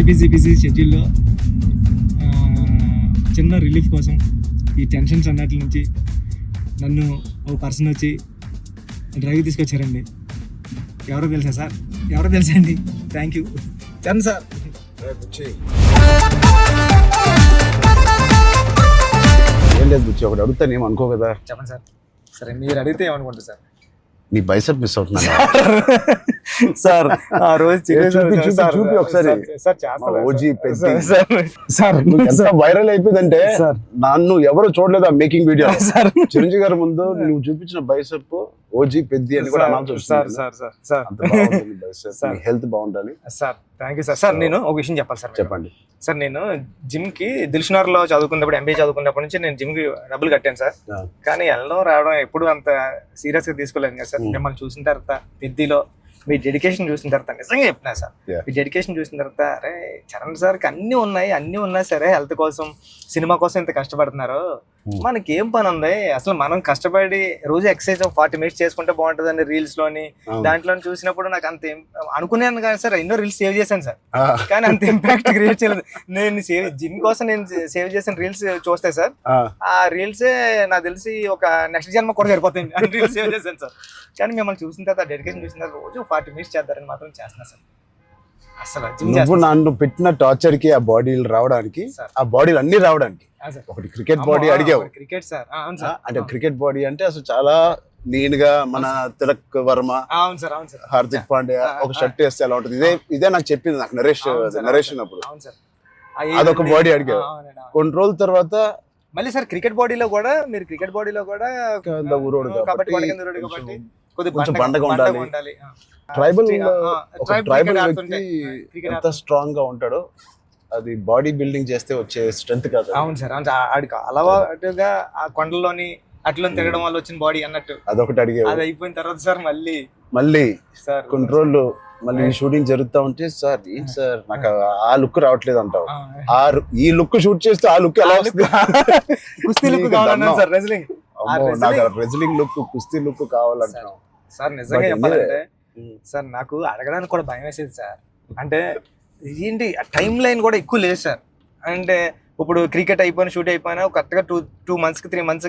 Busy షెడ్యూల్లో చిన్న relief కోసం ఈ టెన్షన్స్ అన్నట్ల నుంచి నన్ను ఒక పర్సన్ వచ్చి డ్రైవ్ తీసుకొచ్చారండి. ఎవరో తెలుసా అండి. Thank you Charan sir. ఏం లేదు బుచ్చి, ఒకటి అడుగుతాను ఏం అనుకో కదా. చెప్పండి సార్. సరే మీరు అడిగితే ఏమనుకుంటారు సార్? నీ బైసెప్ మిస్ అవుతున్నా సార్ ఆ రోజు చూపి ఒకసారి. ఓజీ సార్ ఎంత వైరల్ అయిపోయిందంటే నన్ను ఎవరు చూడలేదు ఆ మేకింగ్ వీడియో. చిరంజీవి గారి ముందు నువ్వు చూపించిన బైసెప్ ఓజీ పెద్ది అని కూడా అనౌన్స్ చేస్తుంది. హెల్త్ బాగుండాలి sir. Thank you sir. Sir నేను ఒక విషయం చెప్పాలి సార్. చెప్పండి సార్. నేను జిమ్ కి దిల్షునగర్ లో చదువుకున్నప్పుడు, ఎంబీఏ చదువుకున్నప్పటి నుంచి నేను జిమ్ కి డబ్బులు కట్టాను సార్. కానీ వెళ్ళడం రావడం ఎప్పుడు అంత సీరియస్ గా తీసుకోలేదు కదా సార్. మిమ్మల్ని చూసిన తర్వాత పెద్దిలో మీ డెడికేషన్ చూసిన తర్వాత నిజంగా చెప్తున్నా సార్, మీ డెడికేషన్ చూసిన తర్వాత అరే చరణ్ సార్కి అన్ని ఉన్నాయి సరే, హెల్త్ కోసం సినిమా కోసం ఇంత కష్టపడుతున్నారు, మనకి ఏం పని ఉంది అసలు? మనం కష్టపడి రోజు ఎక్సర్సైజ్ 40 minutes చేసుకుంటే బాగుంటుందని రీల్స్ లోని దాంట్లో చూసినప్పుడు నాకు అంత అనుకున్నాను కానీ సార్, ఎన్నో రీల్స్ సేవ్ చేశాను సార్, కానీ అంత ఇంపాక్ట్ క్రియేట్ చేయలేదు. నేను జిమ్ కోసం నేను సేవ్ చేసిన రీల్స్ చూస్తే సార్, ఆ రీల్సే నాకు తెలిసి ఒక నెక్స్ట్ జన్మ కూడా సరిపోతుంది రీల్స్ సేవ్ చేశాను సార్. కానీ మిమ్మల్ని చూసిన తర్వాత డెడికేషన్ చూసిన తర్వాత రోజు 40 minutes చేద్దారని మాత్రం చేస్తున్నా సార్. అసలు నువ్వు నన్ను పెట్టిన టార్చర్ కి ఆ బాడీలు రావడానికి, ఆ బాడీలు అన్ని రావడానికి ఒకటి క్రికెట్ బాడీ అడిగావు. క్రికెట్ సార్ అంటే క్రికెట్ బాడీ అంటే అసలు చాలా లీన్ గా మన తిలక్ వర్మ, హార్దిక్ పాండ్యా ఒక షర్ట్ వేస్తే ఎలా ఉంటుంది, ఇదే నాకు చెప్పింది, నాకు నరేషన్ అప్పుడు అదొక బాడీ అడిగావు. కొన్ని రోజుల తర్వాత మళ్ళీ సార్ క్రికెట్ బాడీలో కూడా మీరు క్రికెట్ బాడీలో కూడా కొంచెం బండగా ఉండాలి. ట్రైబల్ వ్యక్తి ఎంత స్ట్రాంగ్ గా ఉంటాడో అది బాడీ బిల్డింగ్ చేస్తే వచ్చే స్ట్రెంత్ కాదు. అవును సార్. ఆడికి అలవాటుగా ఆ కొండల్లోని అట్లా తిరగడం వల్ల వచ్చిన బాడీ అన్నట్టు అదొకటి అడిగావు. అది అయిపోయిన తర్వాత సార్ మళ్ళీ సార్ కొన్ని రోజులు మళ్ళీ షూటింగ్ జరుగుతా ఉంటే సార్ ఏంటి సార్ నాకు ఆ లుక్ రావట్లేదు అంటావు. ఈ లుక్ షూట్ చేస్తే ఆ లుక్ ఎలా వస్తుంది? కుస్తీ లుక్ కావాలన్నా సార్, రెజ్లింగ్ లుక్, కుస్తీ లుక్ కావాలంటావు సార్. నిజంగా చెప్పాలంటే సార్ నాకు అడగడానికి కూడా భయం వేసేది సార్. అంటే ఏంటి టైం లైన్ కూడా ఎక్కువ లేదు సార్. అంటే ఇప్పుడు క్రికెట్ అయిపోయిన షూట్ అయిపోయినా కరెక్ట్గా 2 months 3 months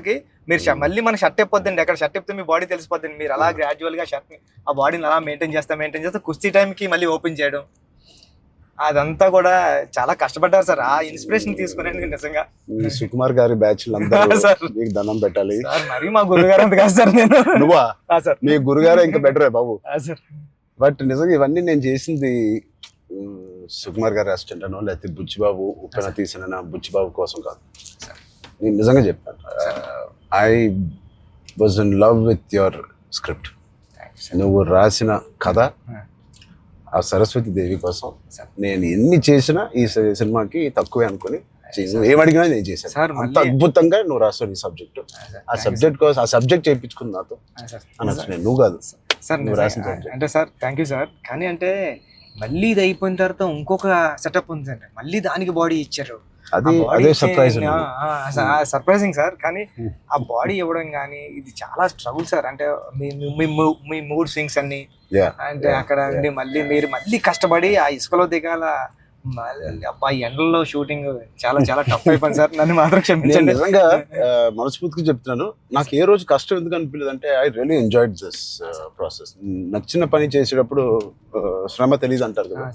మీరు మళ్ళీ మన షర్ట్ అయిపోద్దండి. ఎక్కడ షర్ట్ అయిపోతే మీ బాడీ తెలిసిపోద్దండి. మీరు అలా గ్రాడ్యువల్గా షర్ట్ని ఆ బాడీని అలా మెయింటైన్ చేస్తే కుస్తీ టైంకి మళ్ళీ ఓపెన్ చేయడం, అదంతా కూడా చాలా కష్టపడ్డారు సార్. ఆ ఇన్స్పిరేషన్ తీసుకునేందుకు నిజంగా సుకుమార్ గారి బ్యాచ్ మీకు దండం పెట్టాలి సార్. మరి మా గురుగారు అంత కాదు సార్. నేను నువ్వా సార్? మీ గురుగారు ఇంకా బెటరే బాబు సార్. బట్ నిజంగా ఇవన్నీ నేను చేసింది సుకుమార్ గారి అసిస్టెంట్ అనో లేకపోతే బుచ్చిబాబు ఉప్పెన తీసిన బుచ్చిబాబు కోసం కాదు. నేను నిజంగా చెప్పాను, I was in love with your script. నువ్వు రాసిన కథ ఆ సరస్వతి దేవి కోసం నేను ఎన్ని చేసినా ఈ సినిమాకి తక్కువే అనుకుని ఏమడిగినా నేను చేశాను. అంత అద్భుతంగా నువ్వు రాసావు ఈ సబ్జెక్టు. ఆ సబ్జెక్ట్ కోసం ఆ సబ్జెక్ట్ చేయించుకుంది నాతో అనొచ్చు. నేను నువ్వు కాదు సార్ నువ్వు రాసిన సబ్జెక్ట్ అంటే సార్. Thank you sir. కానీ అంటే మళ్ళీ ఇది అయిపోయిన తర్వాత ఇంకొక సెటప్ ఉంది అండి, మళ్ళీ దానికి బాడీ ఇచ్చారు. అదే సర్ప్రైజింగ్ సార్. కానీ ఆ బాడీ ఇవ్వడం కానీ ఇది చాలా స్ట్రగుల్ సార్. అంటే మీ మూడ్ స్వింగ్స్ అన్ని అంటే అక్కడ మళ్ళీ మీరు కష్టపడి ఆ ఇసుకలో దిగాల, అబ్బా ఎండల్లో షూటింగ్ చాలా చాలా టఫ్ అయిపోయింది సార్. నన్ను మాత్రం క్షమించండి. నిజంగా మనస్ఫూర్తిగా చెప్తున్నాను, నాకు ఏ రోజు కష్టం ఎందుకు అనిపించలేదు అంటే I really enjoyed this process. నచ్చిన పని చేసేటప్పుడు శ్రమ తెలియదు అంటారు కదా,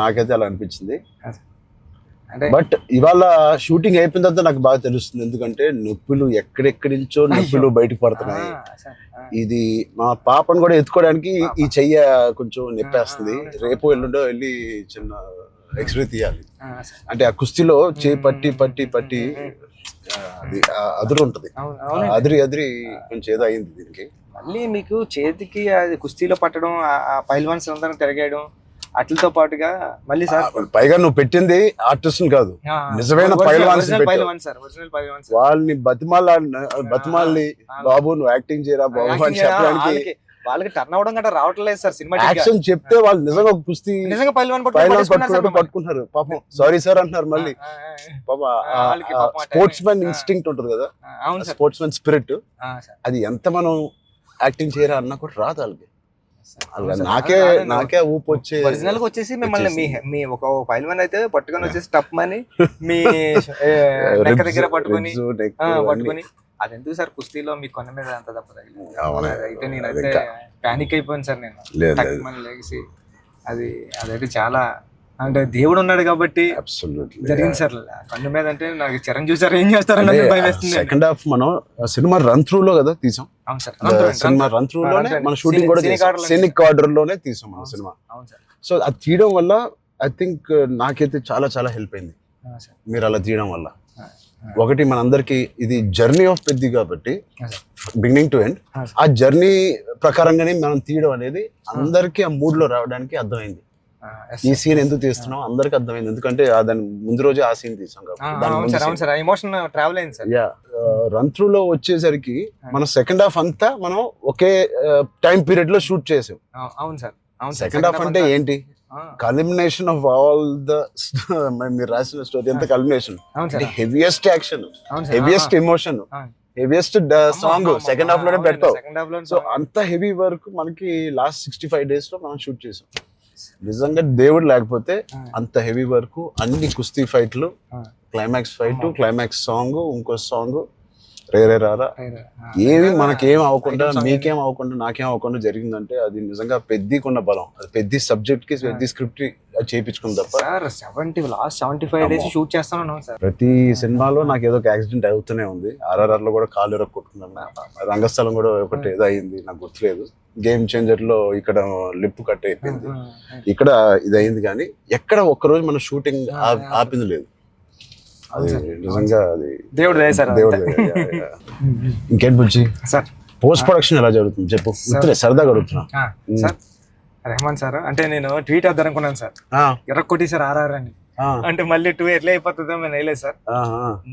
నాకైతే అలా అనిపించింది. బట్ ఇవాళ షూటింగ్ అయిపోయిన తర్వాత నాకు బాగా తెలుస్తుంది, ఎందుకంటే నొప్పులు ఎక్కడెక్కడి నుంచో నొప్పులు బయటకు పడుతున్నాయి. ఇది మా పాపను కూడా ఎత్తుకోవడానికి ఈ చెయ్య కొంచెం నొప్పేస్తుంది. రేపు ఎల్లుండో వెళ్ళి చిన్న ఎక్స్రే తీయాలి. అంటే ఆ కుస్తీలో చేయి పట్టి అది అదురు ఉంటది, అదిరి కొంచెం ఏదో అయింది దీనికి. మళ్ళీ మీకు చేతికి అది కుస్తీలో పట్టడం, ఆ పైల్వాన్స్ అందరం తిరగేయడం అట్లతో పాటుగా మళ్ళీ సార్ పైగా నువ్వు పెట్టింది ఆర్టిస్ట్ కాదు, నిజమైన పైల్వాన్స్. వాళ్ళని బతిమాలి బాబు నువ్వు యాక్టింగ్ చేయరా బాబు అని చెప్పడానికి వాళ్ళకి టర్న్ అవడం గట్రా రావట్లేదు సార్. సినిమా యాక్షన్ చెప్తే వాళ్ళు నిజంగా కుస్తీ నిజంగా పైల్వాన్ పట్టుకుంటారు. పాపం సారీ సార్ అంటున్నారు. మళ్ళీ స్పోర్ట్స్ మ్యాన్ ఇన్స్టింక్ట్ ఉంటుంది కదా, స్పోర్ట్స్ మ్యాన్ స్పిరిట్, అది ఎంత మనం యాక్టింగ్ చేయరా అన్నా కూడా రాదు వాళ్ళకి. అలా నాకే ఊపు వచ్చే ఒరిజినల్ గా వచ్చేసి మిమ్మల్ని మీ ఒక ఫైల్ వన్ అయితే పట్టుకొని వచ్చేసి టప్ అని మీ నెక్క దగ్గర పట్టుకొని అది ఎందుకు సార్ కుస్తీలో మీ కొన్న మీద అంత దెబ్బ తగిలింది అయితే నేనైతే పానిక్ అయిపోయాను సార్ నేను లేచి అదైతే చాలా అంటే దేవుడు ఉన్నాడు కాబట్టి జరిగింది సార్ కన్ను మీద అంటే నాకు చిరంజీవి సార్ ఏం చేస్తారని భయం వేస్తుంది. సెకండ్ హాఫ్ మనం సినిమా రన్ త్రూ లో కదా తీసాం. అవును సార్, సినిమా రన్ త్రూ లోనే మన షూటింగ్ కూడా సీనిక్ ఆర్డర్ లోనే తీసాం మన సినిమా. సో అది తీయడం వల్ల ఐ థింక్ నాకైతే చాలా చాలా హెల్ప్ అయింది మీరు అలా తీయడం వల్ల. ఒకటి మనందరికి ఇది జర్నీ ఆఫ్ పెద్ది కాబట్టి బిగినింగ్ టు ఎండ్ ఆ జర్నీ ప్రకారంగానే మనం తీయడం అనేది అందరికి ఆ మూడ్ లో రావడానికి అర్థమైంది. ఈ సీన్ ఎందుకు తీస్తున్నాం అందరికి అర్థమైంది, ఎందుకంటే దాని ముందు రోజే ఆ సీన్ తీసాం కాబట్టి. రన్ త్రూ లో వచ్చేసరికి మన సెకండ్ హాఫ్ అంతా మనం ఒకే టైం పీరియడ్ లో షూట్ చేసాం. సెకండ్ హాఫ్ అంటే ఏంటి, కల్మినేషన్ ఆఫ్ ఆల్ ద మీరు రాసిన స్టోరీ అంతా culmination. Heaviest action, heaviest emotion, heaviest song second half లోనే పెడతావు. సో అంత హెవీ వర్క్ మనకి లాస్ట్ 65 days లో మనం షూట్ చేసాం. నిజంగా దేవుడు లేకపోతే అంత హెవీ వర్క్, అన్ని కుస్తీ ఫైట్లు, క్లైమాక్స్ ఫైట్, క్లైమాక్స్ సాంగ్, ఇంకో సాంగ్, రే రారా, ఏమి మనకేం అవ్వకుండా మీకేం అవ్వకుండా నాకేం అవ్వకుండా జరిగిందంటే అది నిజంగా పెద్దకున్న బలం. అది పెద్ద సబ్జెక్ట్ కి పెద్ద స్క్రిప్ట్ చేయించుకుంది తప్ప. లాస్ట్ 75 days షూట్ చేస్తాను సార్. ప్రతి సినిమాలో నాకు ఏదో ఒక యాక్సిడెంట్ అవుతూనే ఉంది. RRR లో కూడా కాలు ఎరగ కొట్టుకున్నాను, రంగస్థలం కూడా ఒకటి ఏదో అయింది నాకు గుర్తులేదు. గేమ్ చేంజర్ లో ఇక్కడ లిప్ కట్ అయిపోయింది, ఇక్కడ ఇది అయింది. కానీ ఎక్కడ ఒక్కరోజు మన షూటింగ్ ఆపింది లేదు. అది నిజంగా అది దేవుడు. ఇంకేంటి బుజ్జి సార్ పోస్ట్ ప్రొడక్షన్ ఎలా జరుగుతుంది చెప్పు, సరదాగా అడుగుతున్నా. సార్ రెహమాన్ సార్ అంటే నేను ట్వీట్ వద్దాం అనుకున్నాను సార్, ఎర్ర కొట్టేసారు RRR అని. అంటే మళ్ళీ 2 ఎట్లా అయిపోతుందో నేను వేయలేదు సార్.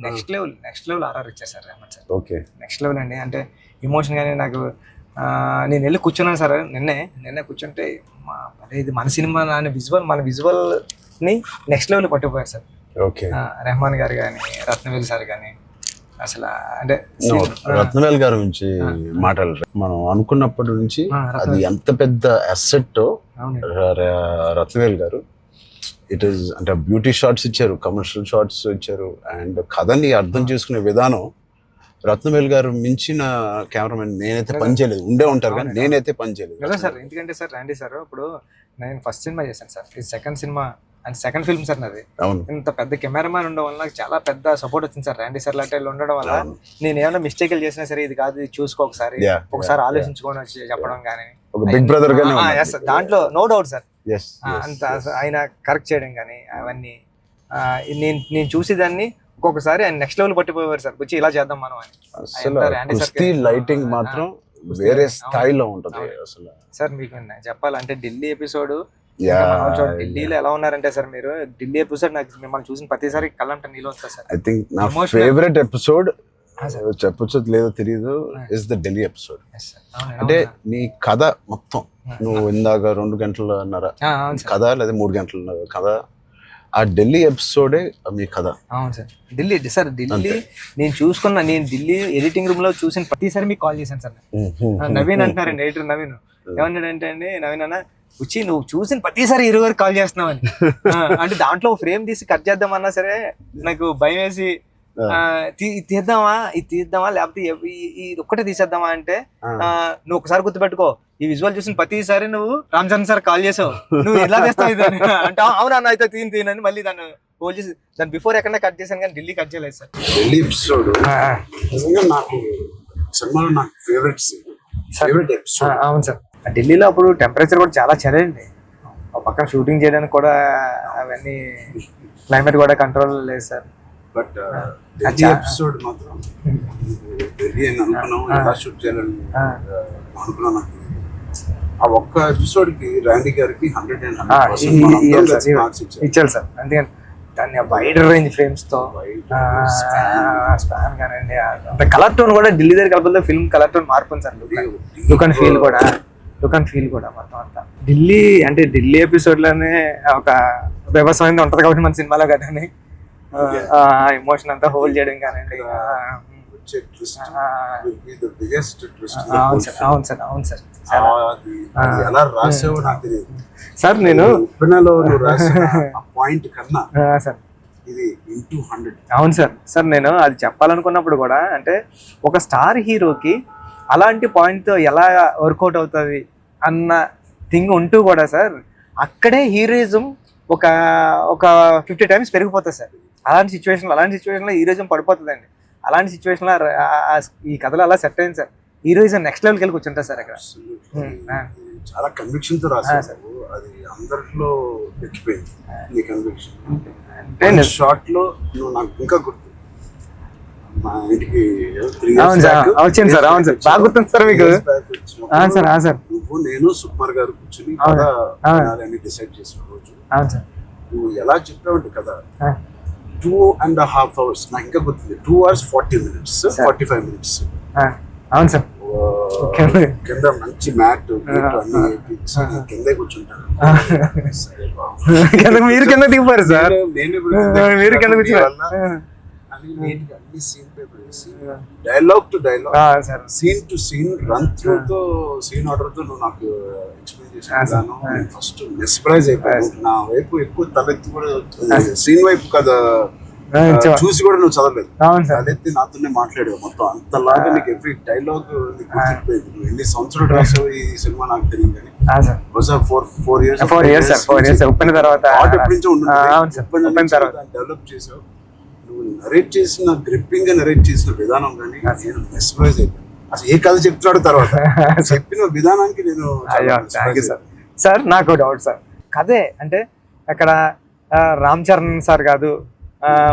నెక్స్ట్ లెవెల్ RRR ఇచ్చారు sir Rahman sir. Okay, next level అండి. అంటే ఎమోషన్ గానీ నాకు నేను వెళ్ళి కూర్చున్నాను సార్. నిన్నే కూర్చుంటే ఇది మన సినిమా మన విజువల్ ని నెక్స్ట్ లెవెల్ పట్టుకుపోయారు సార్. ఓకే, రెహమాన్ గారు కానీ, రత్నవేల్ సార్ కానీ, అసలు అంటే రత్నవేల్ గారి గురించి మాట్లాడరు. మనం అనుకున్నప్పటి నుంచి అది ఎంత పెద్ద అసెట్ రత్నవేల్ గారు. ఇట్ ఈస్ అంటే బ్యూటీ షాట్స్ ఇచ్చారు, కమర్షియల్ షాట్స్ ఇచ్చారు, అండ్ కథని అర్థం చేసుకునే విధానం రత్నవేల్ గారు మించిన కెమెరామెన్ నేనైతే పని చేయలేదు. ఉండే ఉంటారు కానీ నేనైతే పని చేయలేదు కదా సార్. ఎందుకంటే సార్ రాండీ సార్ ఇప్పుడు నేను ఫస్ట్ సినిమా చేశాను సార్, ఇది second cinema and second film sir నాది. ఇంత పెద్ద కెమెరామ్యాన్ ఉండడం వల్ల నాకు చాలా పెద్ద సపోర్ట్ వచ్చింది సార్. రాండీ సార్ లాంటి ఉండడం వల్ల నేను ఏమైనా మిస్టేక్లు చేసినా సరే ఇది కాదు ఇది చూసుకో ఒకసారి ఆలోచించుకొని వచ్చి చెప్పడం కానీ బిగ్ బ్రదర్ దాంట్లో నో డౌట్ సార్. అంత ఆయన కరెక్ట్ చేయడం కానీ అవన్నీ నేను చూసేదాన్ని ఒక్కొక్కసారి ఆయన నెక్స్ట్ లెవెల్ పట్టిపోయేవారు సార్. వచ్చి ఇలా చేద్దాం మనం అని. లైటింగ్ మాత్రం వేరే స్థాయిలో ఉంటది అసలు. సార్ మీకు చెప్పాలంటే ఢిల్లీ ఎపిసోడ్ ఢిల్లీలో ఎలా ఉన్నారంటే సార్ మీరు ఢిల్లీ ఎపిసోడ్ నాకు మిమ్మల్ని చూసిన ప్రతిసారి కళ్ళంటే నీళ్ళు వస్తా సార్. ఐ థింక్ నా ఫేవరెట్ ఎపిసోడ్ చెప్పొచ్చు లేదో తెలియదు ఇస్ ద ఢిల్లీ ఎపిసోడ్. అంటే నీ కథ మొత్తం నువ్వు ఇందాక 2 గంటలన్నర కథ లేదా 3 గంటల కథ, ఆ ఢిల్లీ ఎపిసోడే మీ కథ. అవును సార్. ఢిల్లీ నేను ఢిల్లీ ఎడిటింగ్ రూమ్ లో చూసిన ప్రతిసారి మీకు కాల్ చేశాను సార్. నవీన్ అంటున్నారండి, ఎడిటర్ నవీన్ ఏమన్నాడంటే అండి, నవీన్ అన్న వచ్చి నువ్వు చూసిన ప్రతిసారి 20 వరకు కాల్ చేస్తున్నావు అని. అంటే దాంట్లో ఫ్రేమ్ తీసి కట్ చేద్దామన్నా సరే నాకు భయం వేసి ఇది తీద్దామా లేకపోతే ఇది ఒక్కటే తీసేద్దామా అంటే నువ్వు ఒకసారి గుర్తుపెట్టుకో ఈ విజువల్ చూసిన ప్రతిసారి నువ్వు రామ్ చరణ్ సార్ కాల్ చేసావు, నువ్వు ఎలా చేస్తావు ఇది అంటే అవునా అయితే తీనని మళ్ళీ దాన్ని హోల్డ్ చేసి దాని బిఫోర్ ఎక్కడ కట్ చేశాను కానీ ఢిల్లీ కట్ చేయలేదు సార్. ఢిల్లీ ఎపిసోడ్ నాకు సినిమాలో నాకు ఫేవరెట్ ఎపిసోడ్. అవును సార్. ఢిల్లీలో అప్పుడు టెంపరేచర్ కూడా చాలా చలండి, పక్కన షూటింగ్ చేయడానికి కూడా అవన్నీ క్లైమేట్ కూడా కంట్రోల్ లేదు సార్. బట్ ఎపిసోడ్ మాత్రం ఎలా షూట్ చేయాలని అనుకున్నాను. ఆ ఒక్క ఎపిసోడ్ కి రాండీ గారికి 100% ఇచ్చారు సార్. అందుకని దాన్ని వైడ్ రేంజ్ ఫ్రేమ్స్ తో స్పాన్ కానండి, అంత కలర్ టోన్ కూడా ఢిల్లీ దగ్గర కలపలతో ఫిల్మ్ కలర్ టోన్ మార్పు సార్. లుక్ అండ్ ఫీల్ కూడా మొత్తం అంతా ఢిల్లీ ఎపిసోడ్ లోనే ఒక వ్యవసాయం ఉంటది కాబట్టి మన సినిమాలో కదండి ఎమోషన్ అంతా హోల్డ్ చేయడం కానండి. వచ్చే ట్విస్ట్ ఆ, will be the biggest twist in the అవును whole సార్ film. అవును సార్ అవును సార్ అది ఎలా రాసావో నాకు తెలియదు. సార్ నేను ఉప్పెనలో నువ్వు రాసిన ఆ పాయింట్ కన్నా సార్ ఇది ఇంటూ 100. అవును సార్. సార్ నేను అది చెప్పాలనుకున్నప్పుడు కూడా అంటే ఒక స్టార్ హీరోకి అలాంటి పాయింట్తో ఎలా వర్కౌట్ అవుతుంది అన్న థింగ్ ఉంటూ కూడా సార్ అక్కడే హీరోయిజం ఒక ఒక 50 టైమ్స్ పెరిగిపోతుంది సార్. అలాంటి సిచ్యువేషన్లో హీరోయిజం పడిపోతుందండి. అలాంటి సిచ్యువేషన్లో ఈ కథలో అలా సెట్ అయింది సార్. హీరోయిజం నెక్స్ట్ లెవెల్కి వెళ్ళి కూర్చుంటారు సార్ అక్కడ. చాలా కన్విక్షన్ తో రాసావు. అది అందరిలో ఎక్కిపోయింది నీ కన్విక్షన్. అంటే షార్ట్ లో నువ్వు నాకు ఇంకా గుర్తు, మా ఇంటికి 3 అవును years సార్ back వచ్చింది సార్. అవును సార్ బాగా గుర్తుంది సార్ మీకు. 3 years back వచ్చినప్పుడు సార్ సార్ నువ్వు నేను సుకుమార్ గారు కూర్చుని అవును. కథ వినాలని డిసైడ్ చేసిన రోజు అవును సార్ నువ్వు ఎలా చెప్పావంటే కదా 2.5 hours నాకు ఇంకా గుర్తుంది. 2 hours 40 minutes 45 minutes. అవును సార్ కింద మంచి మ్యాట్ అన్ని వేయించి కిందే కూర్చుంటాను. సరే బాబు. మీరు కింద దిగిపోయారు సార్. మీరు కింద అన్ని సీన్ పేపర్ వేసి dialogue to dialogue scene to scene run through తో సీన్ ఆర్డర్ తో నువ్వు నాకు ఎక్స్ప్లెయిన్ చేసాను. నేను ఫస్ట్ మెస్పరైజ్ అయిపోయాను. నా వైపు ఎక్కువ తలెత్తి కూడా సీన్ వైపు కదా చూసి కూడా నువ్వు చదవలేదు. తలెత్తి నాతోనే మాట్లాడావు మొత్తం. అంతలాగా నీకు ఎవ్రీ డైలాగ్ నీకు గుర్తుపోయింది. నువ్వు ఎన్ని సంవత్సరాలు రాసావు ఈ సినిమా నాకు తెలియదు కానీ ఫోర్ ఇయర్స్ ఉప్పిన తర్వాత ఎప్పటి నుంచో డెవలప్ చేసావు. నువ్వు నరేట్ చేసిన గ్రిప్పింగ్ గా నరేట్ చేసిన విధానం కానీ నేను మెస్పరైజ్ అయిపోయాను. అసలు ఏ కథ చెప్తున్నాడు తర్వాత చెప్పిన విధానానికి నేను సార్. నాకు డౌట్ సార్, కథే అంటే అక్కడ రామ్ చరణ్ సార్ కాదు,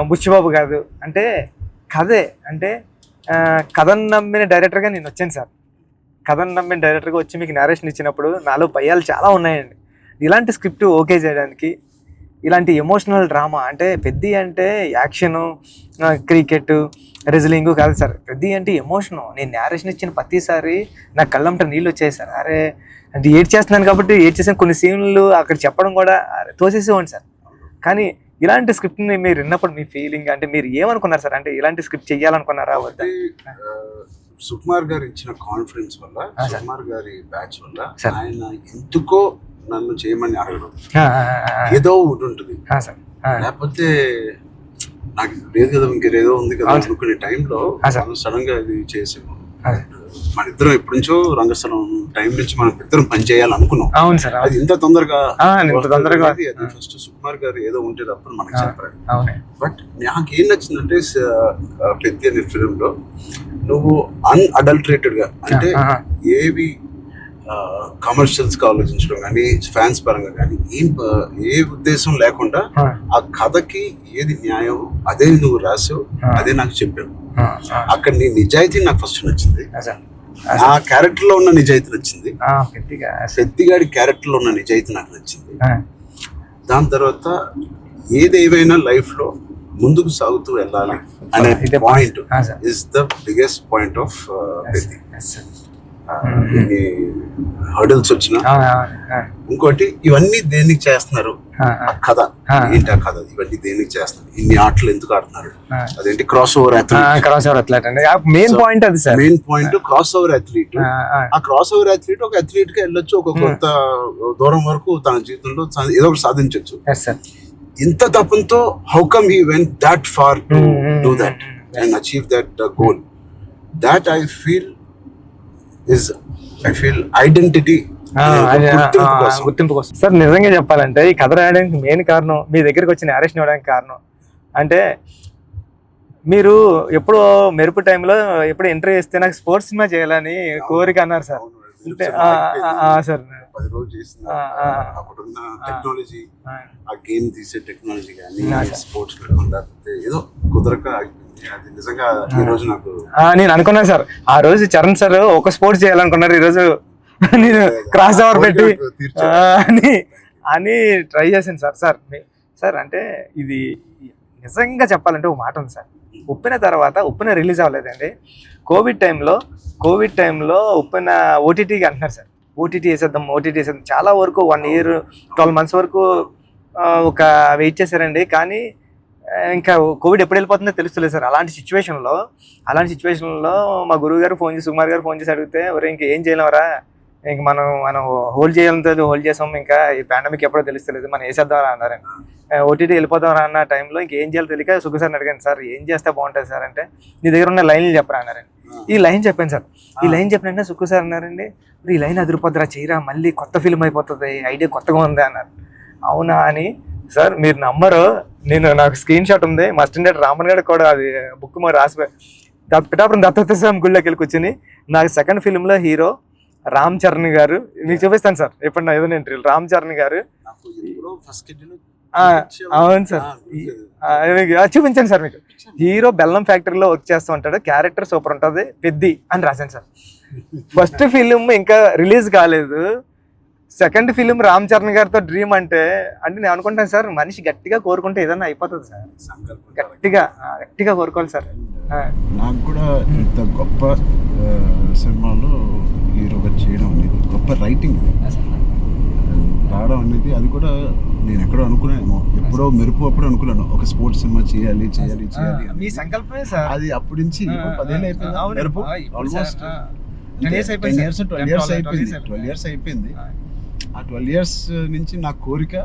బుచ్చిబాబు కాదు, అంటే కథే అంటే కథను నమ్మిన డైరెక్టర్గా నేను వచ్చాను సార్. కథను నమ్మిన డైరెక్టర్గా వచ్చి మీకు నేరేషన్ ఇచ్చినప్పుడు నాలో భయాలు చాలా ఉన్నాయండి. ఇలాంటి స్క్రిప్ట్ ఓకే చేయడానికి, ఇలాంటి ఎమోషనల్ డ్రామా అంటే పెద్ద అంటే యాక్షను, క్రికెట్, రెజ్లింగ్ కాదు సార్. పెద్ద అంటే ఎమోషను. నేను నేరేషన్ ఇచ్చిన ప్రతిసారి నాకు కళ్ళంట నీళ్ళు వచ్చాయి సార్. అరే అంటే ఏడ్ చేస్తున్నాను కాబట్టి ఏడ్ చేసిన కొన్ని సీన్లు అక్కడ చెప్పడం కూడా తోసేసేవాడి సార్. కానీ ఇలాంటి స్క్రిప్ట్ని మీరు విన్నప్పుడు మీ ఫీలింగ్ అంటే మీరు ఏమనుకున్నారు సార్? అంటే ఇలాంటి స్క్రిప్ట్ చెయ్యాలనుకున్నారా? సుకుమార్ గారు ఇచ్చిన కాన్ఫిడెన్స్ వల్ల, సుకుమార్ గారి బ్యాచ్ వల్ల ఆయన ఎందుకో నన్ను చేయమని అడగడం ఏదో ఒకటి ఉంటుంది. లేకపోతే నాకు లేదు కదా ఇంకేదో ఉంది కదా అనుకునే టైంలో సడన్ గా ఇది చేసాము. మన ఇద్దరం ఎప్పటి నుంచో రంగస్థలం టైం నుంచి మనం ఇద్దరం పని చేయాలి అనుకున్నాం. అది ఇంత తొందరగా అది ఫస్ట్ సుకుమార్ గారు ఏదో ఉంటే తప్ప మనకు చెప్పారు. బట్ నాకేం నచ్చిందంటే పెద్ద అనే ఫిల్మ్ లో నువ్వు అన్అడల్టరేటెడ్ గా అంటే ఏవి కమర్షియల్స్ గా ఆలోచించడం కానీ ఫ్యాన్స్ పరంగా కానీ ఏ ఉద్దేశం లేకుండా ఆ కథకి ఏది న్యాయం అదే నువ్వు రాసావు, అదే నాకు చెప్పావు. అక్కడ నీ నిజాయితీ నాకు ఫస్ట్ నచ్చింది. ఆ క్యారెక్టర్ లో ఉన్న నిజాయితీ నచ్చింది. పెద్దిగాడి క్యారెక్టర్ లో ఉన్న నిజాయితీ నాకు నచ్చింది. దాని తర్వాత ఏదేమైనా లైఫ్ లో ముందుకు సాగుతూ వెళ్ళాలి అనే point is the biggest point of Peddi. Hurdles వచ్చిన ఇంకోటి ఇవన్నీ దేనికి చేస్తున్నారు, కథ ఏంటి, ఆ కథ ఇవన్నీ దేనికి చేస్తున్నారు, ఇన్ని ఆటలు ఎందుకు ఆడుతున్నారు, అదేంటి cross over athlete. Main point అది sir. Main point cross over athlete. ఆ క్రాస్ ఓవర్ అథ్లీట్ ఒక అథ్లీట్ గా వెళ్ళొచ్చు, ఒక కొంత దూరం వరకు తన జీవితంలో ఏదో ఒకటి సాధించవచ్చు. ఇంత తపంతో how come he went that far to do that and achieve that goal. That I feel identity, గుర్తింపు కోసం. సార్ నిజంగా చెప్పాలంటే ఈ కథ రాయడానికి మెయిన్ కారణం, మీ దగ్గరికి వచ్చిన నేరేషన్ ఇవ్వడానికి కారణం అంటే మీరు ఎప్పుడో మెరుపు టైంలో ఎప్పుడు ఎంట్రీ చేస్తే నాకు స్పోర్ట్స్ సినిమా చేయాలని కోరిక అన్నారు సార్. సార్ టెక్నాలజీ, ఆ గేమ్ తీసే టెక్నాలజీ కానీ స్పోర్ట్స్ ఏదో కుదరక అది నిజంగా ఈ రోజు నాకు నేను అనుకున్నాను సార్. ఆ రోజు చరణ్ సార్ ఒక స్పోర్ట్స్ చేయాలనుకున్నారు, ఈ రోజు నేను క్రాస్ ఓవర్ పెట్టి అని ట్రై చేశాను సార్. సార్ అంటే ఇది నిజంగా చెప్పాలంటే ఒక మాట ఉంది సార్. ఉప్పిన రిలీజ్ అవ్వలేదండి. కోవిడ్ టైంలో ఉప్పిన ఓటీటీకి అంటున్నారు సార్. ఓటీటీ వేసేద్దాం చాలా వరకు 1 year 12 months వరకు ఒక వెయిట్ చేశారండి. కానీ ఇంకా కోవిడ్ ఎప్పుడు వెళ్ళిపోతుందో తెలుస్తలేదు సార్. అలాంటి సిచ్యువేషన్లో మా గురువు గారు ఫోన్ చేసి, సుకుమార్ గారు ఫోన్ చేసి అడిగితే, ఎవరు ఇంక ఏం చేయలేవరా, ఇంక మనం హోల్డ్ హోల్డ్ చేసాం, ఇంకా ఈ పాండమిక్ ఎప్పుడో తెలుస్తలేదు, మనం వేసేద్దాం అన్నారండి. ఓటీటీ వెళ్ళిపోదాం అన్న టైంలో ఇంకేం చేయాలో తెలియక సుఖ సార్ని అడిగాను, సార్ ఏం చేస్తే బాగుంటుంది సార్ అంటే, నీ దగ్గర ఉన్న లైన్లు చెప్పరా అన్నారండి. ఈ లైన్ చెప్పాను సార్. ఈ లైన్ చెప్పినంటే సుఖ సార్ అన్నారండి, ఈ లైన్ అదిరిపోద్దురా, చేయరా, మళ్ళీ కొత్త ఫిల్మ్ అయిపోతుంది, ఐడియా కొత్తగా ఉంది అన్నారు. అవునా అని సార్ మీరు నమ్మరు, నాకు స్క్రీన్ షాట్ ఉంది, మా స్టాండర్డ్ రామన్ గారికి కూడా అది బుక్ మరి రాసిపోయి పిఠాపురం దత్తత స్వామి గుళ్ళోకి వెళ్ళి కూర్చొని, నాకు సెకండ్ ఫిల్మ్లో హీరో రామ్ చరణ్ గారు, మీకు చూపిస్తాను సార్ ఎప్పుడు నా ఏదైనా ఇంటర్వ్యూ, రామ్ చరణ్ గారు. అవును సార్, చూపించాను సార్ మీకు. హీరో బెల్లం ఫ్యాక్టరీలో వర్క్ చేస్తూ ఉంటాడు, క్యారెక్టర్ సూపర్ ఉంటుంది, పెద్ది అని రాశాను సార్. ఫస్ట్ ఫిలిం ఇంకా రిలీజ్ కాలేదు, సెకండ్ ఫిలిం రామ్ చరణ్ గారితో డ్రీమ్ అంటే నేను అనుకుంటాను సార్, మనిషి గట్టిగా కోరుకుంటే ఏదైనా అయిపోతుంది సార్, గట్టిగా కోరుకోవాలి సార్. నాకు కూడా ఇంత గొప్ప సినిమాలో హీరోగా చేయడం అనేది గొప్ప రైటింగ్ రావడం అనేది, అది కూడా నేను ఎక్కడో అనుకున్నాను, ఎప్పుడో మెరుపు అప్పుడు అనుకున్నాను ఒక స్పోర్ట్స్ సినిమా చేయాలి మీ సంకల్పమే సార్ అది. అప్పటి నుంచి 10 ఏళ్ళు అయిపోయింది, మెరుపు ఆల్మోస్ట్ 12 years అయిపోయింది. ఆ 12 years నుంచి నా కోరిక,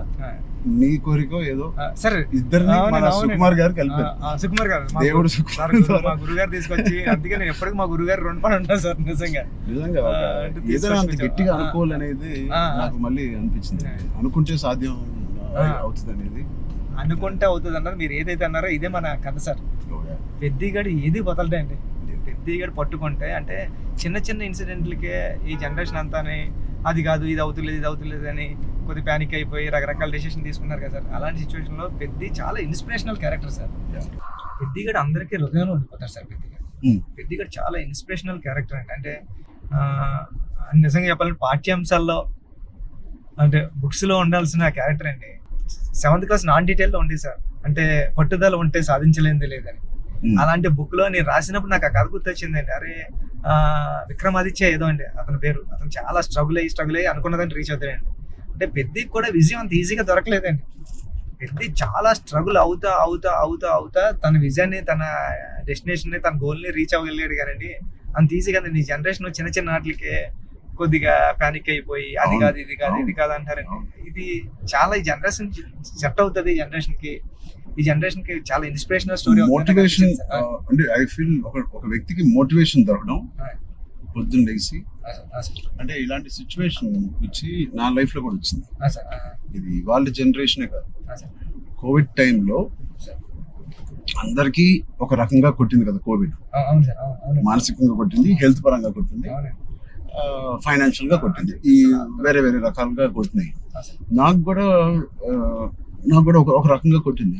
నీ కోరిక ఏదో సార్, ఇద్దరిని సుకుమార్ గారు కలిపారు. సుకుమార్ గారు దేవుడు, మా గురుగారు తీసుకొచ్చి, అందుకే నేను ఎప్పటికీ మా గురుగారు రెండు పని ఉంటాను సార్. నిజంగా ఏదైనా అంత గట్టిగా అనుకోవాలనేది నాకు మళ్ళీ అనిపించింది. అనుకుంటే సాధ్యం అవుతుంది అనేది, అనుకుంటే అవుతుంది అన్నారు. మీరు ఏదైతే అన్నారో ఇదే మన కథ సార్. పెద్దిగాడు ఏది వదలడండి, పెద్దిగాడు పట్టుకుంటే అంటే చిన్న చిన్న ఇన్సిడెంట్లకే ఈ జనరేషన్ అంతానే అది కాదు, ఇది అవుతులేదు అని కొద్ది ప్యానిక్ అయిపోయి రకరకాల డెసిషన్ తీసుకున్నారు కదా సార్. అలాంటి సిచ్యువేషన్లో పెద్ది చాలా ఇన్స్పిరేషనల్ క్యారెక్టర్ సార్. పెద్దిగాడు అందరికీ హృదయంలో ఉండిపోతారు సార్. పెద్దిగాడు చాలా ఇన్స్పిరేషనల్ క్యారెక్టర్ అండి. అంటే నిజంగా చెప్పాలంటే పాఠ్యాంశాల్లో అంటే బుక్స్లో ఉండాల్సిన క్యారెక్టర్ అండి. 7th class నాన్ డీటెయిల్లో ఉంది సార్. అంటే పట్టుదల ఉంటే సాధించలేనిది లేదని. అలాంటి బుక్ లో నేను రాసినప్పుడు నాకు ఆ కథ గుర్తొచ్చిందండి. అరే విక్రమాదిత్య ఏదో అండి అతని పేరు. అతను చాలా స్ట్రగుల్ అయ్యి అనుకున్నదాన్ని రీచ్ అవుతాడండి. అంటే పెద్దికి కూడా విజయం అంత ఈజీగా దొరకలేదండి. పెద్ది చాలా స్ట్రగుల్ అవుతా తన విజయాన్ని, తన డెస్టినేషన్ ని, తన గోల్ ని రీచ్ అవ్వగలిగాడు కానీ అంత ఈజీగా ఈ జనరేషన్ చిన్న చిన్న వాటికే కొద్దిగా ప్యానిక్ అయిపోయి అది కాదు ఇది కాదు అంటారండి. ఇది చాలా ఈ జనరేషన్ సెట్ అవుతుంది. ఈ జనరేషన్ కి చాలా ఇన్స్పిరేషనల్ స్టోరీ. మోటివేషన్ అంటే ఐ ఫీల్ ఒక వ్యక్తికి మోటివేషన్ దొరకడం పొద్దున్న లేచి, అంటే ఇలాంటి సిచ్యువేషన్ వచ్చి నా లైఫ్ లో కూడా వచ్చింది. ఇది వాళ్ళ జనరేషనే కాదు, కోవిడ్ టైంలో అందరికీ ఒక రకంగా కొట్టింది కదా కోవిడ్. మానసికంగా కొట్టింది, హెల్త్ పరంగా కొట్టింది, ఫైనాన్షియల్ గా కొట్టింది, ఈ వేరే రకాలుగా కొట్టినాయి. నాకు కూడా ఒక రకంగా కొట్టింది.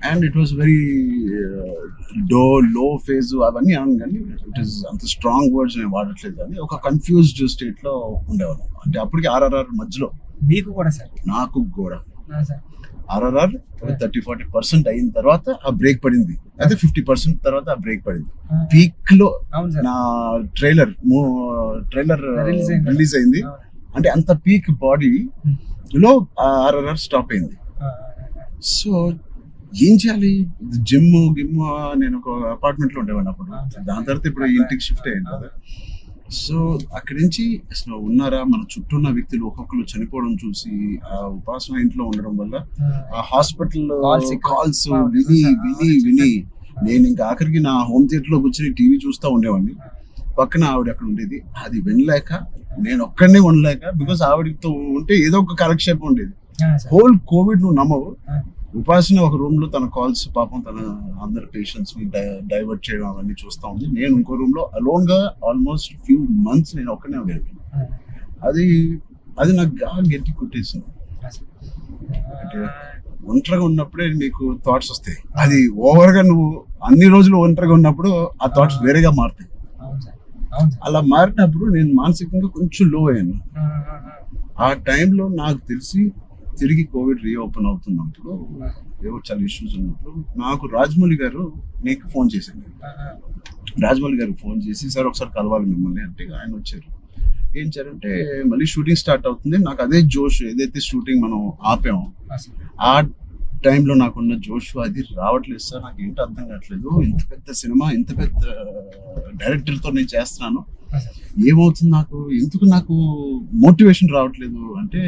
And it was very low phase అవన్నీ అన్నాను, కానీ ఇట్ ఈస్ అంత స్ట్రాంగ్ వర్డ్స్ నేను వాడట్లేదు, కానీ ఒక కన్ఫ్యూజ్డ్ స్టేట్ లో ఉండేవాళ్ళం. అంటే అప్పటికి RRR మధ్యలో మీకు కూడా సార్, నాకు కూడా RRR 30-40% అయిన తర్వాత ఆ బ్రేక్ పడింది. అయితే 50% తర్వాత ఆ బ్రేక్ పడింది. పీక్ లో నా ట్రైలర్ రిలీజ్ అయింది. అంటే అంత పీక్ బాడీ లో RRR స్టాప్ అయింది. సో ఏం చేయాలి, జిమ్ నేను ఒక అపార్ట్మెంట్ లో ఉండేవాడిని అప్పుడు. దాని తర్వాత ఇప్పుడు ఇంటికి షిఫ్ట్ అయ్యాను కదా. సో అక్కడి నుంచి అసలు ఉన్నారా, మన చుట్టూ ఉన్న వ్యక్తులు ఒక్కొక్కరు చనిపోవడం చూసి ఆ ఉపాసన ఇంట్లో ఉండడం వల్ల ఆ హాస్పిటల్ కాల్స్ విని నేను ఇంకా ఆఖరికి నా హోమ్ థియేటర్ లో కూర్చొని టీవీ చూస్తూ ఉండేవాడిని. పక్కన ఆవిడ అక్కడ ఉండేది, అది వినలేక నేను ఒక్కడనే ఉండలేక, బికాస్ ఆవిడతో ఉంటే ఏదో ఒక కాలక్షేపం ఉండేది. హోల్ కోవిడ్ నువ్వు నమ్మవు, ఉపాసన ఒక రూమ్ లో తన కాల్స్ పాపం తన అందరు పేషెంట్స్ ని డైవర్ట్ చేయడం అవన్నీ చూస్తా ఉంది. నేను ఇంకో రూమ్ లో అలోన్ గా ఆల్మోస్ట్ ఫ్యూ మంత్స్ నేను ఒక్కనే గడిపాను. అది నాకు గట్టి కొట్టేసింది. అంటే ఒంటరిగా ఉన్నప్పుడే నీకు థాట్స్ వస్తాయి. అది ఓవర్ గా నువ్వు అన్ని రోజులు ఒంటరిగా ఉన్నప్పుడు ఆ థాట్స్ వేరేగా మారుతాయి. అలా మారినప్పుడు నేను మానసికంగా కొంచెం లో అయ్యాను. ఆ టైంలో నాకు తెలిసి తిరిగి కోవిడ్ రీఓపెన్ అవుతున్నప్పుడు, ఏవో చాలా ఇష్యూస్ ఉన్నప్పుడు నాకు రాజమౌళి గారు నీకు ఫోన్ చేశాను. రాజమౌళి గారికి ఫోన్ చేసి, సార్ ఒకసారి కలవాలి మిమ్మల్ని అంటే ఆయన వచ్చారు. ఏం చేయాలంటే మళ్ళీ షూటింగ్ స్టార్ట్ అవుతుంది, నాకు అదే జోష్, ఏదైతే షూటింగ్ మనం ఆపామో టైంలో నాకున్న జోష్ అది రావట్లేదు సార్. నాకు ఏంటో అర్థం కావట్లేదు. ఇంత పెద్ద సినిమా, ఇంత పెద్ద డైరెక్టర్తో నేను చేస్తున్నాను, ఏమవుతుంది నాకు, ఎందుకు నాకు మోటివేషన్ రావట్లేదు అంటే,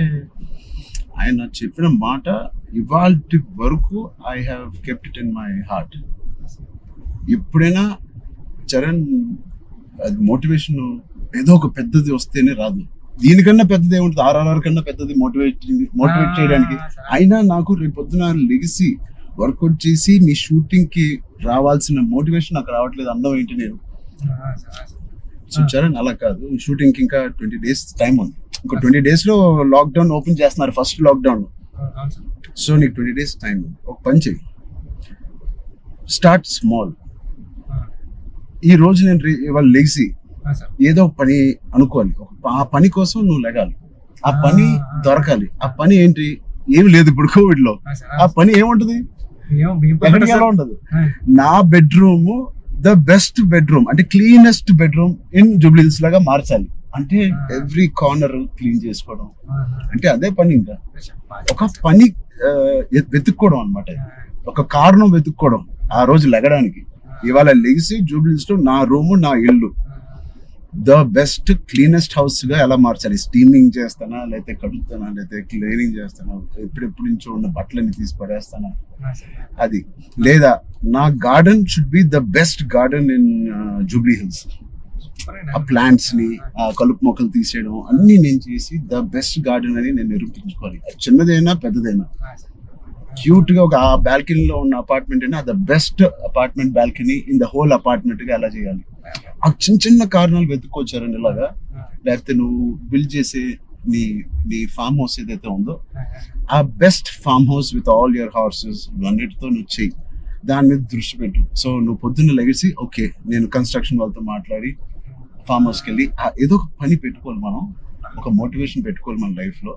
ఆయన చెప్పిన మాట ఇవాల్టి వరకు I have kept it in my heart. ఎప్పుడైనా చరణ్ అది మోటివేషన్ ఏదో ఒక పెద్దది వస్తేనే రాదు. దీనికన్నా పెద్దది ఏముంటుంది, RRR కన్నా పెద్దది మోటివేట్ చేయడానికి. అయినా నాకు రేపు పొద్దున లెగిసి వర్కౌట్ చేసి మీ షూటింగ్ కి రావాల్సిన మోటివేషన్ నాకు రావట్లేదు. అందం ఏంటి నేను. సో చరణ్ అలా కాదు, షూటింగ్ కి ఇంకా 20 days టైం ఉంది. ఇంకో 20 days లో లాక్డౌన్ ఓపెన్ చేస్తున్నారు, ఫస్ట్ లాక్డౌన్. సో నీకు 20 days టైం ఉంది. ఒక పని చెయ్యి, స్టార్ట్ స్మాల్. ఈ రోజు నేను ఇవాళ లెగిసి ఏదో ఒక పని అనుకోవాలి, ఆ పని కోసం నువ్వు లెగాలి, ఆ పని దొరకాలి. ఆ పని ఏంటి, ఏమి లేదు ఇప్పుడు కోవిడ్ లో. ఆ పని ఏముంటది, ఎక్కడికి ఎలా ఉండదు. నా బెడ్రూమ్ ద బెస్ట్ బెడ్రూమ్, అంటే cleanest bedroom in Jubilee hills లాగా మార్చాలి. అంటే ఎవ్రీ కార్నర్ క్లీన్ చేసుకోవడం, అంటే అదే పని. ఇంకా ఒక పని వెతుక్కోవడం అనమాట, ఒక కారణం వెతుక్కోవడం ఆ రోజు లెగడానికి. ఇవాళ లెగిసి జూబ్లీ హిల్స్ లో నా రూము, నా ఇల్లు ద బెస్ట్ క్లీనెస్ట్ హౌస్ గా ఎలా మార్చాలి. స్టీమింగ్ చేస్తానా, లేకపోతే కడుగుతానా, లేకపోతే క్లీనింగ్ చేస్తానా, ఎప్పుడెప్పుడు నుంచో ఉన్న బట్టలని తీసి పడేస్తానా, అది. లేదా నా garden should be the best garden in Jubilee hills. ఆ ప్లాంట్స్ ని, ఆ కలుపు మొక్కలు తీసేయడం అన్ని నేను చేసి ద బెస్ట్ గార్డెన్ అని నేను నిరూపించుకోవాలి. చిన్నదైనా పెద్దదైనా. క్యూట్ గా ఒక బాల్కనీలో ఉన్న అపార్ట్మెంట్ అయినా the best apartment balcony in the whole apartment గా ఎలా చేయాలి. ఆ చిన్న చిన్న కారణాలు వెతుక్కొచ్చారండి ఇలాగా. లేకపోతే నువ్వు బిల్డ్ చేసే నీ ఫామ్ హౌస్ ఏదైతే ఉందో, ఆ best farm house with all your horses అన్నిటితో నువ్వు చెయ్యి, దాని మీద దృష్టి పెట్టు. సో నువ్వు పొద్దున్న లెగిసి ఓకే నేను కన్స్ట్రక్షన్ వాళ్ళతో మాట్లాడి ఫామ్ హౌస్కి వెళ్ళి ఏదో ఒక పని పెట్టుకోవాలి. మనం ఒక మోటివేషన్ పెట్టుకోవాలి మన లైఫ్ లో.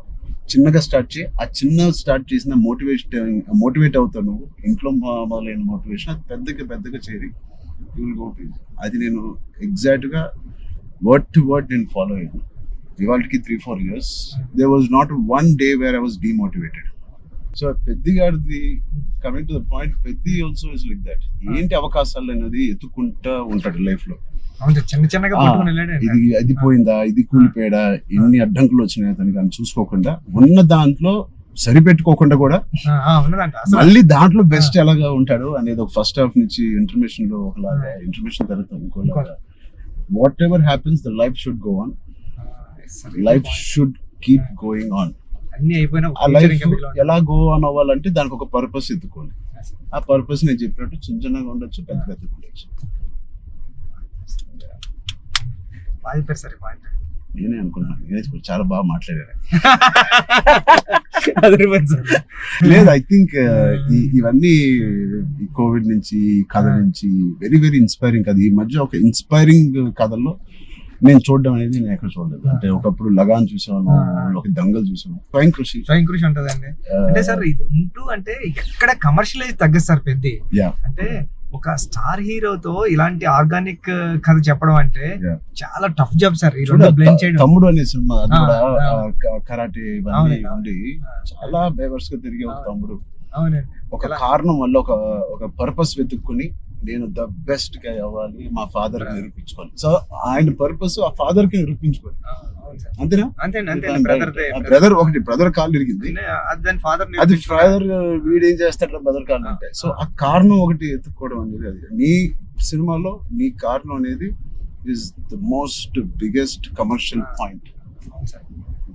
చిన్నగా స్టార్ట్ చేయి. ఆ చిన్న స్టార్ట్ చేసిన మోటివేట్ అవుతావు నువ్వు. ఇంట్లో మొదలైన మోటివేషన్ అది పెద్దగా చేరి యూ విల్ గో టు. అది నేను ఎగ్జాక్ట్ గా వర్డ్ టు వర్డ్ నేను ఫాలో అయ్యాను. ఇవాళకి 3-4 years there was not one day where I was demotivated. So Peddi గారిది coming to the point, Peddi also is like that. ఏంటి అవకాశాలు అనేది ఎత్తుకుంటా ఉంటాడు లైఫ్ లో. ఇది అది పోయిందా, ఇది కూలిపోయాడా, ఎన్ని అడ్డంకులు వచ్చినాయి అతనికి అని చూసుకోకుండా, ఉన్న దాంట్లో సరిపెట్టుకోకుండా కూడా మళ్ళీ దాంట్లో బెస్ట్ ఎలాగా ఉంటాడు అనేది ఒక ఫస్ట్ హాఫ్ నుంచి ఇంటర్మిషన్ లో ఒకలాగా, ఇంటర్మిషన్ తర్వాత ఇంకోలాగా. Whatever happens the life should go on, life should keep going on. ఆ లైఫ్ ఎలా గో ఆన్ అవ్వాలంటే దానికి ఒక పర్పస్ ఎత్తుకోవాలి. ఆ పర్పస్ నేను చెప్పినట్టు చిన్న చిన్నగా ఉండొచ్చు, పెద్ద ఉండొచ్చు. నేనే అనుకున్నాను, నేనే చాలా బాగా మాట్లాడాను. లేదు, ఐ థింక్ ఇవన్నీ కోవిడ్ నుంచి, కథ నుంచి వెరీ వెరీ ఇన్స్పైరింగ్ కథ. ఈ మధ్య ఒక ఇన్స్పైరింగ్ కథల్లో నేను చూడడం అనేది నేను ఎక్కడ చూడలేదు. అంటే ఒకప్పుడు లగాన్ చూసాను, ఒక దంగల్ చూసాను, స్వయం కృషి ఉంటదండి. అంటే సార్ ఇది ఉంటూ అంటే ఎక్కడ కమర్షియలైజ్ తగ్గదు సార్ పెద్ద. అంటే ఒక స్టార్ హీరోతో ఇలాంటి ఆర్గానిక్ కథ చెప్పడం అంటే చాలా టఫ్ జాబ్ సార్. బ్లెండ్ చేయడం. తమ్ముడు అనే సినిమా అది కూడా కరాటే ఇవన్నీ ఉండి చాలా బేవర్స్ గా తిరిగే ఒక తమ్ముడు ఒక కారణం వల్ల ఒక పర్పస్ వెతుక్కుని నేను ద బెస్ట్ గా అవ్వాలి, మా ఫాదర్ కి నిరూపించుకోవాలి. సో ఆయన పర్పస్ ఆ ఫాదర్ కి నిరూపించుకోవాలి. అంతేనా? బ్రదర్ ఒకటి బ్రదర్ కాళ్ళు ఇరిగింది, అది ఫాదర్ వీడేం చేస్తాడు బ్రదర్ కాళ్ళు అంటే. సో ఆ కారణం ఒకటి ఎత్తుక్కోవడం అనేది, అది నీ సినిమాలో నీ కారణం అనేది is the most biggest commercial point.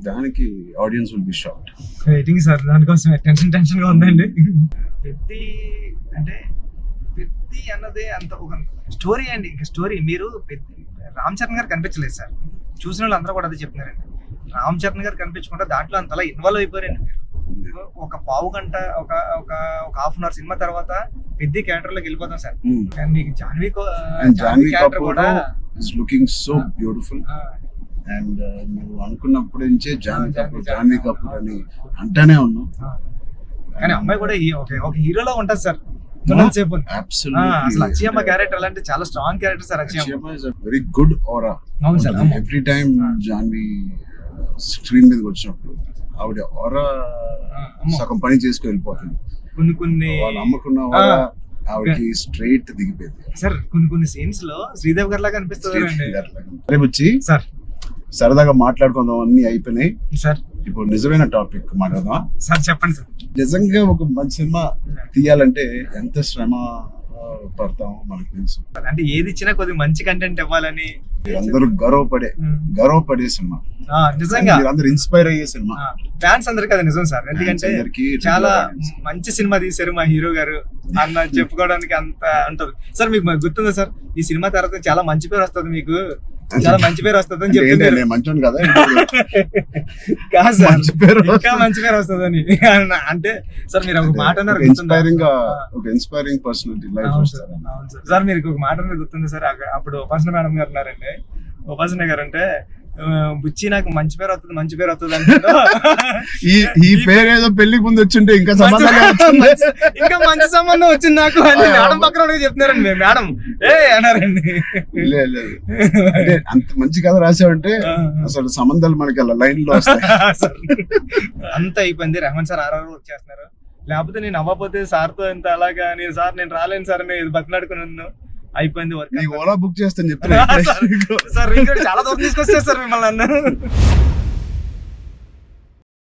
దానికి audience will be shocked. Waiting sir, దానికోసం టెన్షన్ గా ఉందండి. పెద్ది అంటే పెద్ది అన్నదే అంత ఒక స్టోరీ అండి. ఇంకా స్టోరీ మీరు రామ్ చరణ్ గారు కనిపించలేదు సార్. చూసిన వాళ్ళు అందరూ కూడా అదే చెప్తున్నారండి. రామ్ చరణ్ గారు కనిపించకుండా దాంట్లో అంతలా ఇన్వాల్వ్ అయిపోయారండి మీరు. ఒక పావు గంట ఒక హాఫ్ అన్ అవర్ సినిమా తర్వాత పెద్ద క్యారెక్టర్ లోకి వెళ్ళిపోతాం సార్. కానీ మీకు జాన్వీ క్యారెక్టర్ కూడా is looking so beautiful. And నువ్వు అనుకున్నప్పటి నుంచే జాన్వీ కపూర్ అని అంటానే ఉన్నావు. కానీ అమ్మాయి కూడా ఒక హీరోలో ఉంటుంది సార్. అసలు అక్షయమ్మ క్యారెక్టర్ అలాంటి చాలా strong character sir. Akshayamma is very good aura. Every time Janhvi screen మీదకి వచ్చినప్పుడు ఆవిడ ఆరా సగం పని చేసుకుని వెళ్ళిపోతుంది. కొన్ని వాళ్ళు అమ్ముకున్న వాళ్ళ ఆవిడకి స్ట్రైట్ దిగిపోయింది. సార్ కొన్ని సీన్స్ లో శ్రీదేవి గారి లాగా అనిపిస్తుంది అండి. రేపు వచ్చి సార్ సరదాగా మాట్లాడుకుందాం, అన్ని అయిపోయినాయి. సార్ ఇప్పుడు నిజమైన టాపిక్ మాట్లాడదాం. సార్ చెప్పండి సార్. నిజంగా ఒక మంచి సినిమా తీయాలంటే ఎంత శ్రమ పడతాం మనకు తెలుసు. అంటే ఏది ఇచ్చినా కొద్దిగా మంచి కంటెంట్ ఇవ్వాలని అందరూ గర్వపడే సినిమా, నిజంగా అందరూ ఇన్స్పైర్ అయ్యే సినిమా. ఫ్యాన్స్ అందరికి అది నిజం సార్. ఎందుకంటే అందరికీ చాలా మంచి సినిమా తీశారు మా హీరో గారు అన్న చెప్పుకోవడానికి అంత ఉంటది సార్. మీకు గుర్తుందా సార్, ఈ సినిమా తర్వాత చాలా మంచి పేరు వస్తుంది, మీకు చాలా మంచి పేరు వస్తుంది అని చెప్తున్నారు. మంచోని కదా కాదు సార్, మంచి పేరు ఇంకా మంచి పేరు వస్తుంది అని అంటే సార్ మీరు ఒక మాట అన్నారు ఇన్స్పైరింగ్ పర్సనాలిటీ లైఫ్. అవును సార్, మీరు ఒక మాట అన్నారు గుర్తుంది సార్. అప్పుడు ఉపాసన మేడం గారు ఉన్నారండి. ఉపాసన గారు అంటే బుచ్చి నాకు మంచి పేరు వస్తుంది అంటే ఈ పేరు ఏదో పెళ్లికి ముందు వచ్చింటే ఇంకా సంబంధం ఇంకా మంచి సంబంధం వచ్చింది నాకు అని మేడం పక్కన చెప్తున్నారండి. మేడం అన్నారండి. అంటే అంత మంచి కథ రాసావంటే అసలు సంబంధాలు మనకి అలా లైన్ లో వస్తాయి. అంత అయిపోయింది. రెహమాన్ సార్ ఆర్ఆర్ వర్క్ చేస్తున్నారు. లేకపోతే నేను అవ్వకపోతే సార్ తో ఎంత అలాగా నేను రాలేను సార్ అని బతిలాడుకున్నాను. అయిపోయింది వర్క్. ఓలా బుక్ చేస్తాను చెప్తున్నా సార్ చాలా దూరం తీసుకొచ్చారు సార్ మిమ్మల్ని అన్నారు.